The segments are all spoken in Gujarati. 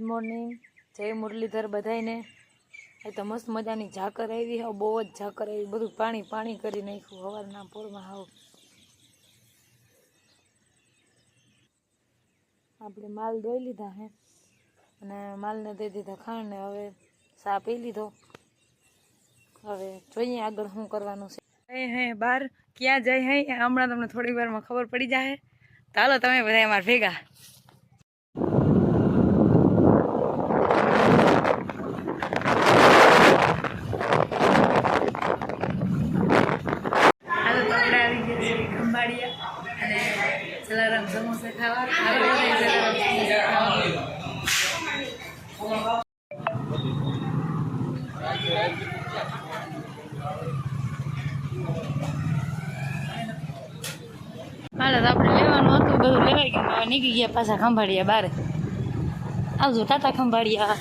મોર્નિંગ, જય મુરલીધર બધાને। એ તો મસ્ત મજાની ઝાકર આવી હે, બહુ જ ઝાકર આવી, બધું પાણી પાણી કરી નાખ્યું સવારના પોરમાં। હાવ આપણે માલ દોઈ લીધા હે અને માલને દઈ દીધા ખાણ ને હવે ચા પી લીધો। હવે જોઈએ આગળ શું કરવાનું છે। હે બાર ક્યાં જાય હે હમણાં તમને થોડી વારમાં ખબર પડી જાય। તો હાલો તમે બધા અમારા ભેગા। ખંભાળિયા અને જલારામ સમોસા ખાવા। હાલો તો આપણે લેવાનું હતું, બધું લેવાઈ ગયું, હવે નીકળી ગયા પાછા ખંભાળિયા બારે। આવજો, ટાટા ખંભાળિયા।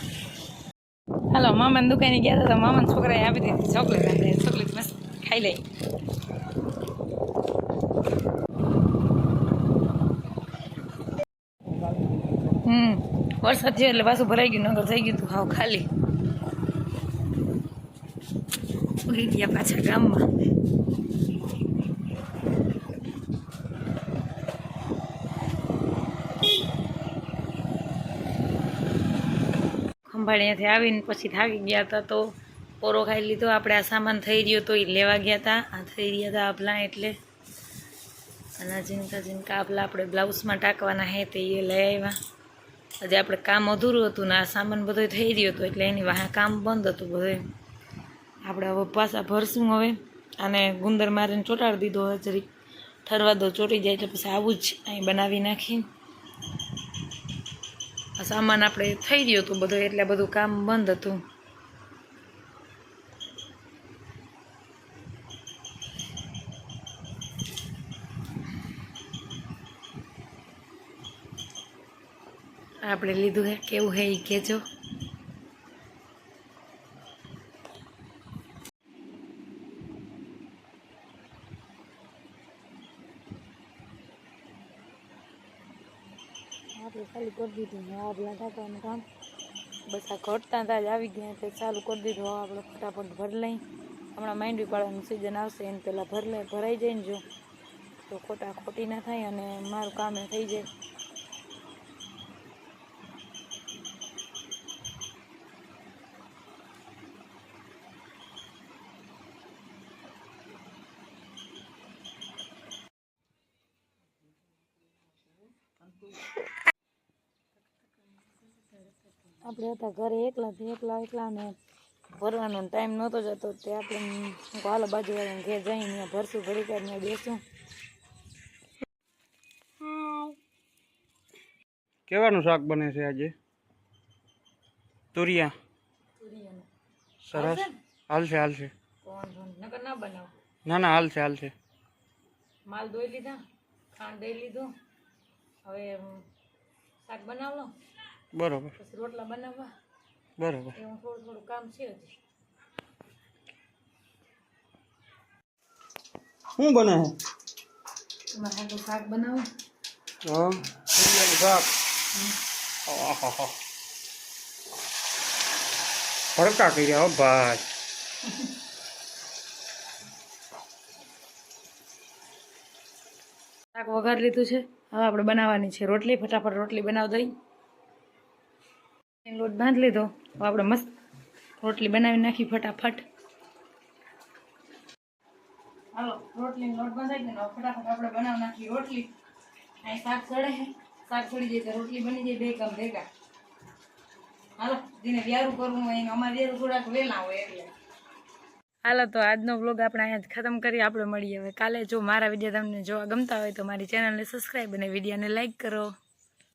હાલો મામાની દુકાને ગયા હતા તો મામાના છોકરાએ આપી દીધી ચોકલેટ, ચોકલેટ મસ્ત ખાઈ લઈ। વરસાદ થયો એટલે પાછું ભરાઈ ગયું, નગર થઈ ગયું તું હાવ ખાલી। ઉડી ગયા પાછા ગામમાં। ખંભાળિયાથી આવીને પછી થાકી ગયા હતા તો પોરો ખાઈ લીધો। આપણે આ સામાન થઈ રહ્યો તો એ લેવા ગયા હતા, આ થઈ રહ્યા હતા આપલા એટલે, અને ઝીણકા ઝીણકા આપલા આપણે બ્લાઉઝમાં ટાંકવાના હે તે એ લઈ આવ્યા। હજી આપણે કામ અધૂરું હતું ને આ સામાન બધો થઈ રહ્યો હતો એટલે એની વાહ કામ બંધ હતું બધું। આપણે હવે પાછા ભરશું। હવે આને ગુંદર મારીને ચોંટાડી દીધો, હવે જરીક ઠરવા દો, ચોંટી જાય એટલે પછી આવું જ અહીં બનાવી નાખી। આ સામાન આપણે થઈ રહ્યો હતું બધું એટલે બધું કામ બંધ હતું। આપણે લીધું હે, કેવું હે એ કહેજો। આપણે ચાલુ કરી દીધું ને આપલા ટાંકવાનું કામ બસ આ ઘટતા હતા જ આવી ગયા એટલે ચાલુ કરી દીધું। હવે આપણે ફટાફટ ભરી લઈ, હમણાં માંડવી પાડવાનું સિઝન આવશે એને પહેલાં ભરાઈ જાય ને જો તો ખોટી ના થાય અને મારું કામ એ થઈ જાય। આપણે હતા ઘરે એકલા ને ભરવાનો ટાઈમ નહોતો જતો તે આપણે હાલો બાજુવાળાને ઘેર જઈને ત્યાં ભરશું, ઘડી વાર ત્યાં બેસું। કેવાનું શાક બને છે આજે? તુરિયા। સરસ, હાલશે હાલશે। નકર ના બનાવ? ના હાલશે હાલશે। માલ દોઈ લીધા, ખાંડ દઈ લીધું, હવે શાક બનાવ લો બરોબર, પછી રોટલા બનાવવા બરોબર। એવું થોડું કામ છે હજી। શું બને છે? તમારે હાટું શાક બનાવો? હા, તુરિયાનું શાક। આહા, ભડકા કર્યા હો ભાઈ। શાક વઘાર લીધું છે, હવે આપણે બનાવવાની છે રોટલી। ફટાફટ રોટલી બનાવી દઈ, લોટ બાંધી લીધો, હવે આપણે મસ્ત રોટલી બનાવી નાખી ફટાફટ। હાલો રોટલીનો લોટ બાંધાઈ ગયો, ફટાફટ આપણે બનાવી નાખી રોટલી। અહીં શાક ચડે છે, શાક ચડી જાય તો રોટલી બની જાય, બે કામ ભેગા। હાલો જેને વ્યારું કરવું હોય એને, અમારે વ્યારું થોડાક વેલા હોય એટલે। હાલો તો આજનો વ્લોગ આપણે અહીંયા ખતમ કરી, આપણે મળીએ હવે કાલે। જો મારા વિડીયો તમને જોવા ગમતા હોય તો મારી ચેનલને સબસ્ક્રાઈબ અને વિડીયોને લાઈક કરો।